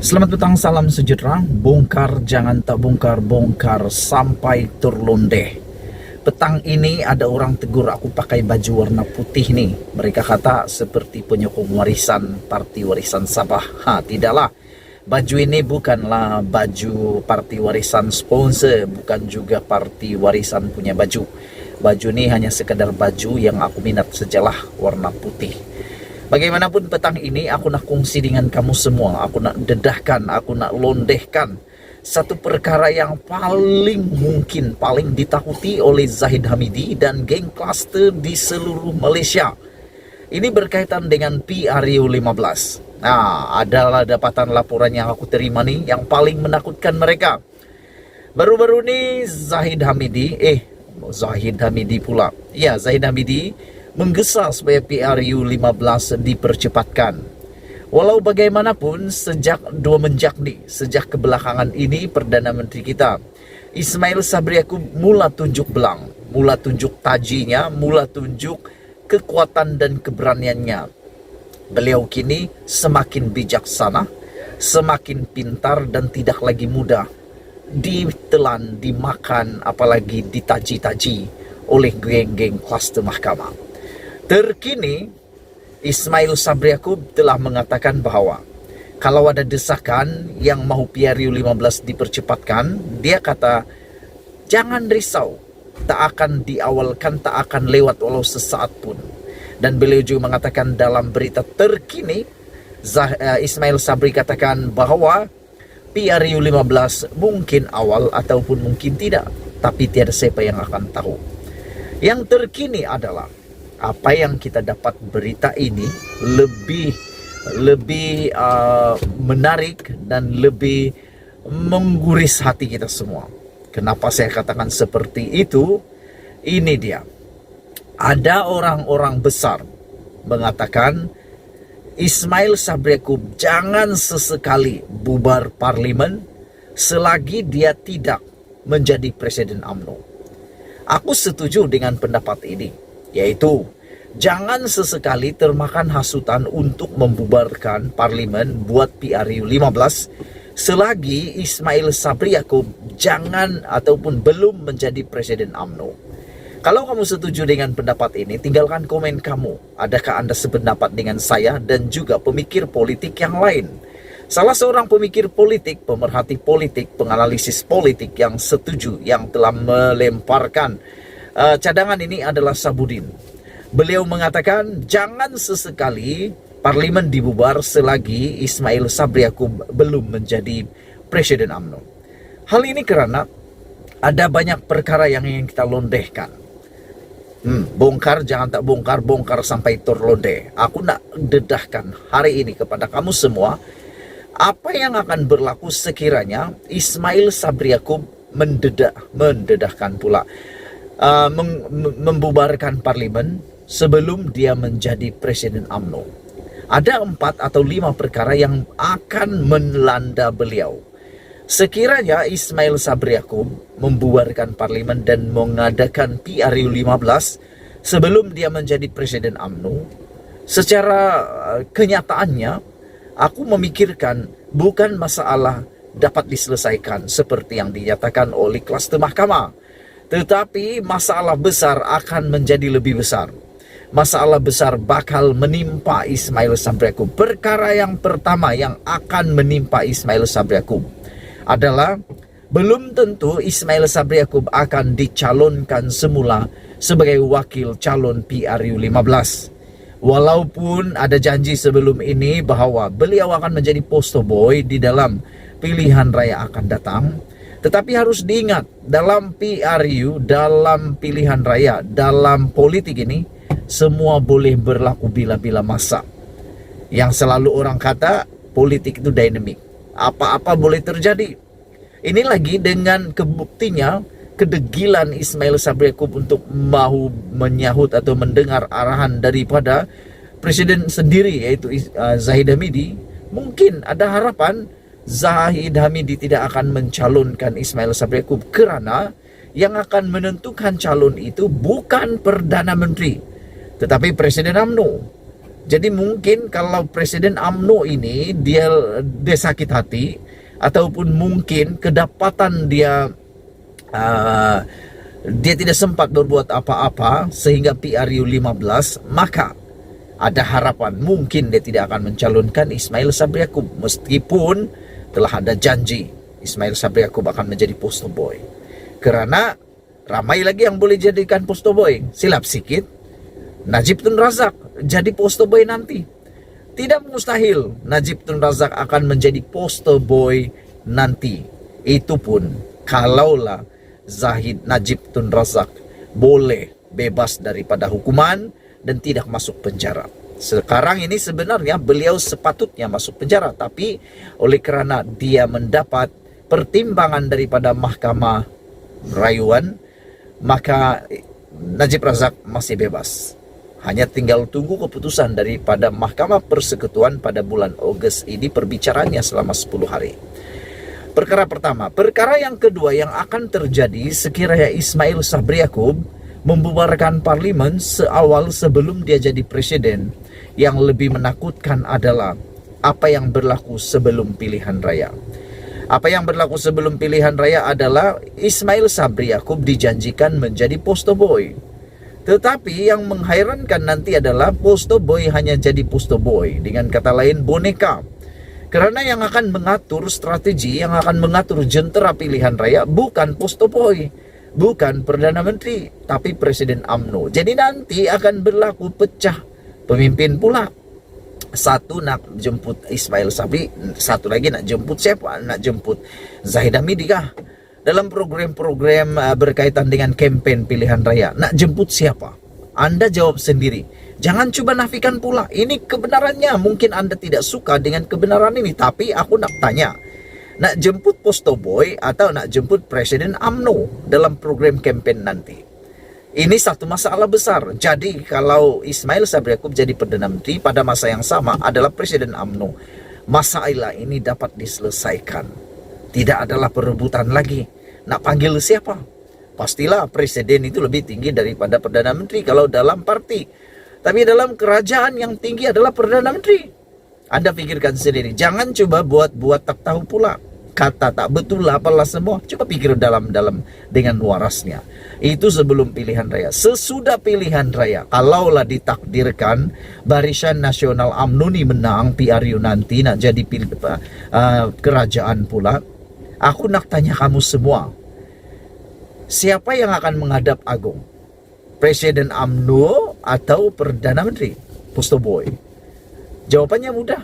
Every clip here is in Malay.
Selamat petang, salam sejahtera. Bongkar jangan tak bongkar, bongkar sampai terlondeh. Petang ini ada orang tegur aku pakai baju warna putih nih. Mereka kata seperti penyokong warisan Parti Warisan Sabah. Tidaklah. Baju ini bukanlah baju Parti Warisan sponsor, bukan juga Parti Warisan punya baju. Baju ini hanya sekedar baju yang aku minat sajalah, warna putih. Bagaimanapun petang ini aku nak kongsi dengan kamu semua. Aku nak dedahkan, aku nak londehkan satu perkara yang paling mungkin, paling ditakuti oleh Zahid Hamidi dan geng klaster di seluruh Malaysia. Ini berkaitan dengan PRU 15. Adalah dapatan laporan yang aku terima nih yang paling menakutkan mereka. Baru-baru ini Zahid Hamidi menggesa supaya PRU 15 dipercepatkan. Walau bagaimanapun sejak kebelakangan ini Perdana Menteri kita Ismail Sabri Yaakob mula tunjuk belang, mula tunjuk tajinya, mula tunjuk kekuatan dan keberaniannya. Beliau kini semakin bijaksana, semakin pintar dan tidak lagi mudah ditelan, dimakan, apalagi ditaji-taji oleh geng-geng klaster mahkamah. Terkini, Ismail Sabri Yaakob telah mengatakan bahwa kalau ada desakan yang mau PRU 15 dipercepatkan, dia kata, jangan risau, tak akan diawalkan, tak akan lewat walau sesaat pun. Dan beliau juga mengatakan dalam berita terkini, Ismail Sabri katakan bahwa PRU 15 mungkin awal ataupun mungkin tidak, tapi tiada siapa yang akan tahu. Yang terkini adalah apa yang kita dapat berita ini lebih menarik dan lebih mengguris hati kita semua. Kenapa saya katakan seperti itu? Ini dia. Ada orang-orang besar mengatakan Ismail Sabri Yaakob jangan sesekali bubar parlimen selagi dia tidak menjadi Presiden UMNO. Aku setuju dengan pendapat ini, yaitu jangan sesekali termakan hasutan untuk membubarkan parlimen buat PRU 15 selagi Ismail Sabri Yaakob jangan ataupun belum menjadi Presiden UMNO. Kalau kamu setuju dengan pendapat ini, tinggalkan komen kamu. Adakah Anda sependapat dengan saya dan juga pemikir politik yang lain? Salah seorang pemikir politik, pemerhati politik, penganalisis politik yang setuju, yang telah melemparkan cadangan ini adalah Sabudin. Beliau mengatakan jangan sesekali parlimen dibubar selagi Ismail Sabri Yaakob belum menjadi Presiden UMNO. Hal ini karena ada banyak perkara yang ingin kita londehkan. Bongkar jangan tak bongkar, bongkar sampai terlondeh. Aku nak dedahkan hari ini kepada kamu semua apa yang akan berlaku sekiranya Ismail Sabri Yaakob mendedahkan pula membubarkan parlimen sebelum dia menjadi Presiden UMNO. Ada 4 atau 5 perkara yang akan melanda beliau. Sekiranya Ismail Sabri Yaakob membubarkan parlimen dan mengadakan PRU 15 sebelum dia menjadi Presiden UMNO, secara kenyataannya aku memikirkan bukan masalah dapat diselesaikan seperti yang dinyatakan oleh klaster mahkamah, tetapi masalah besar akan menjadi lebih besar. Masalah besar bakal menimpa Ismail Sabri Yaakob. Perkara yang pertama yang akan menimpa Ismail Sabri Yaakob adalah belum tentu Ismail Sabri Yaakob akan dicalonkan semula sebagai wakil calon PRU 15. Walaupun ada janji sebelum ini bahwa beliau akan menjadi poster boy di dalam pilihan raya akan datang, tetapi harus diingat dalam PRU, dalam pilihan raya, dalam politik ini semua boleh berlaku bila-bila masa. Yang selalu orang kata politik itu dynamic. Apa-apa boleh terjadi. Ini lagi dengan kebuktinya kedegilan Ismail Sabri Yaakob untuk mau menyahut atau mendengar arahan daripada presiden sendiri, yaitu Zahid Hamidi. Mungkin ada harapan Zahid Hamidi tidak akan mencalonkan Ismail Sabri Yaakob karena yang akan menentukan calon itu bukan Perdana Menteri, tetapi Presiden UMNO. Jadi mungkin kalau Presiden UMNO ini dia sakit hati, ataupun mungkin kedapatan dia tidak sempat berbuat apa-apa sehingga PRU 15, maka ada harapan mungkin dia tidak akan mencalonkan Ismail Sabri Yaakob, meskipun telah ada janji Ismail Sabri Yaakob akan menjadi poster boy. Karena ramai lagi yang boleh jadikan poster boy. Silap sikit, Najib Tun Razak jadi poster boy nanti. Tidak mustahil Najib Tun Razak akan menjadi poster boy nanti. Itu pun kalaulah Najib Tun Razak boleh bebas daripada hukuman dan tidak masuk penjara. Sekarang ini sebenarnya beliau sepatutnya masuk penjara, tapi oleh kerana dia mendapat pertimbangan daripada Mahkamah Rayuan, maka Najib Razak masih bebas. Hanya tinggal tunggu keputusan daripada Mahkamah Persekutuan pada bulan Ogos ini, perbicaraannya selama 10 hari. Perkara pertama. Perkara yang kedua yang akan terjadi sekiranya Ismail Sabri Yaakob membubarkan parlimen seawal sebelum dia jadi presiden, yang lebih menakutkan adalah apa yang berlaku sebelum pilihan raya. Apa yang berlaku sebelum pilihan raya adalah Ismail Sabri Yaakob dijanjikan menjadi poster boy. Tetapi yang menghairankan nanti adalah poster boy hanya jadi poster boy, dengan kata lain boneka. Karena yang akan mengatur strategi, yang akan mengatur jentera pilihan raya bukan poster boy, bukan Perdana Menteri, tapi Presiden UMNO. Jadi nanti akan berlaku pecah pemimpin pula. Satu nak jemput Ismail Sabri, satu lagi nak jemput siapa? Nak jemput Zahid Hamidi kah? Dalam program-program berkaitan dengan kempen pilihan raya, nak jemput siapa? Anda jawab sendiri. Jangan cuba nafikan pula. Ini kebenarannya. Mungkin Anda tidak suka dengan kebenaran ini, tapi aku nak tanya, nak jemput poster boy atau nak jemput Presiden UMNO dalam program kempen nanti? Ini satu masalah besar. Jadi kalau Ismail Sabri Yaakob jadi Perdana Menteri pada masa yang sama adalah Presiden UMNO, masalah ini dapat diselesaikan. Tidak adalah perebutan lagi. Nak panggil siapa? Pastilah Presiden itu lebih tinggi daripada Perdana Menteri kalau dalam parti. Tapi dalam kerajaan yang tinggi adalah Perdana Menteri. Anda pikirkan sendiri. Jangan coba buat tak tahu pula. Kata tak betul apalah semua. Coba pikir dalam-dalam dengan warasnya. Itu sebelum pilihan raya. Sesudah pilihan raya, kalaulah ditakdirkan Barisan Nasional UMNO ini menang PRU nanti, nak jadi kerajaan pula, aku nak tanya kamu semua, siapa yang akan menghadap Agung? Presiden UMNO atau Perdana Menteri? Poster boy. Jawabannya mudah.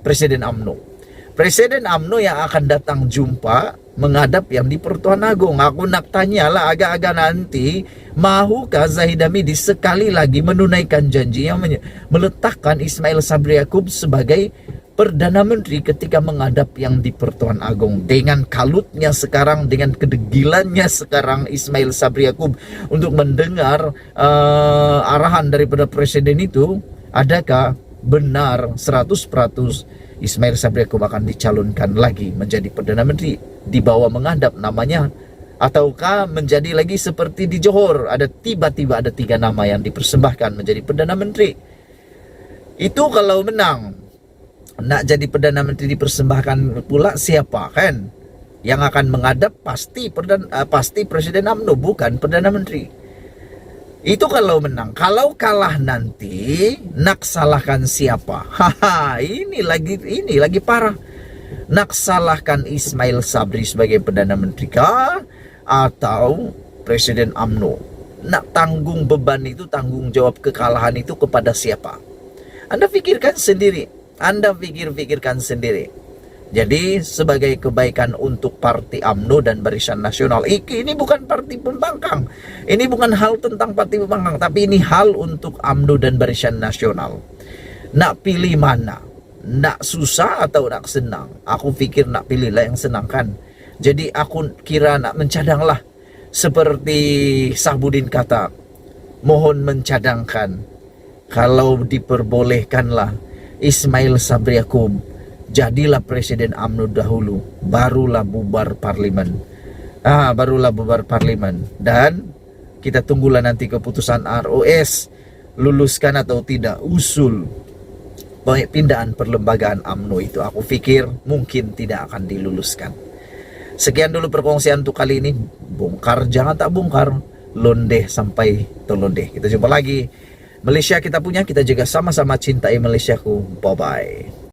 Presiden UMNO. Presiden UMNO yang akan datang jumpa menghadap yang di Pertuan Agong. Aku nak tanyalah agak-agak nanti, mahukah Zahid Hamidi sekali lagi menunaikan janjinya meletakkan Ismail Sabri Yaakob sebagai Perdana Menteri ketika menghadap yang di Pertuan Agong? Dengan kalutnya sekarang, dengan kedegilannya sekarang Ismail Sabri Yaakob untuk mendengar arahan daripada Presiden itu, adakah benar 100% Ismail Sabri Yaakob akan dicalonkan lagi menjadi Perdana Menteri di bawah menghadap namanya? Ataukah menjadi lagi seperti di Johor, ada tiba-tiba ada 3 nama yang dipersembahkan menjadi Perdana Menteri? Itu kalau menang. Nak jadi Perdana Menteri dipersembahkan pula siapa kan? Yang akan menghadap pasti Presiden UMNO, bukan Perdana Menteri. Itu kalau menang. Kalau kalah nanti, nak salahkan siapa? Haha, ini lagi parah. Nak salahkan Ismail Sabri sebagai Perdana Menteri kah? Atau Presiden UMNO? Nak tanggung beban itu, tanggung jawab kekalahan itu kepada siapa? Anda pikirkan sendiri. Anda pikirkan sendiri. Jadi sebagai kebaikan untuk parti UMNO dan Barisan Nasional, ini bukan parti pembangkang. Ini bukan hal tentang parti pembangkang, tapi ini hal untuk UMNO dan Barisan Nasional. Nak pilih mana? Nak susah atau nak senang? Aku pikir nak pilihlah yang senang kan. Jadi aku kira nak mencadanglah. Seperti Sahbudin kata, mohon mencadangkan. Kalau diperbolehkanlah Ismail Sabri Yaakob jadilah Presiden UMNO dahulu, barulah bubar parlimen. Barulah bubar parlimen. Dan kita tunggulah nanti keputusan ROS, luluskan atau tidak usul pindahan perlembagaan UMNO itu, aku pikir mungkin tidak akan diluluskan. Sekian dulu perkongsian untuk kali ini. Bongkar jangan tak bongkar, londeh sampai terlondeh. Kita jumpa lagi. Malaysia kita punya, kita juga sama-sama cintai Malaysiaku. Bye-bye.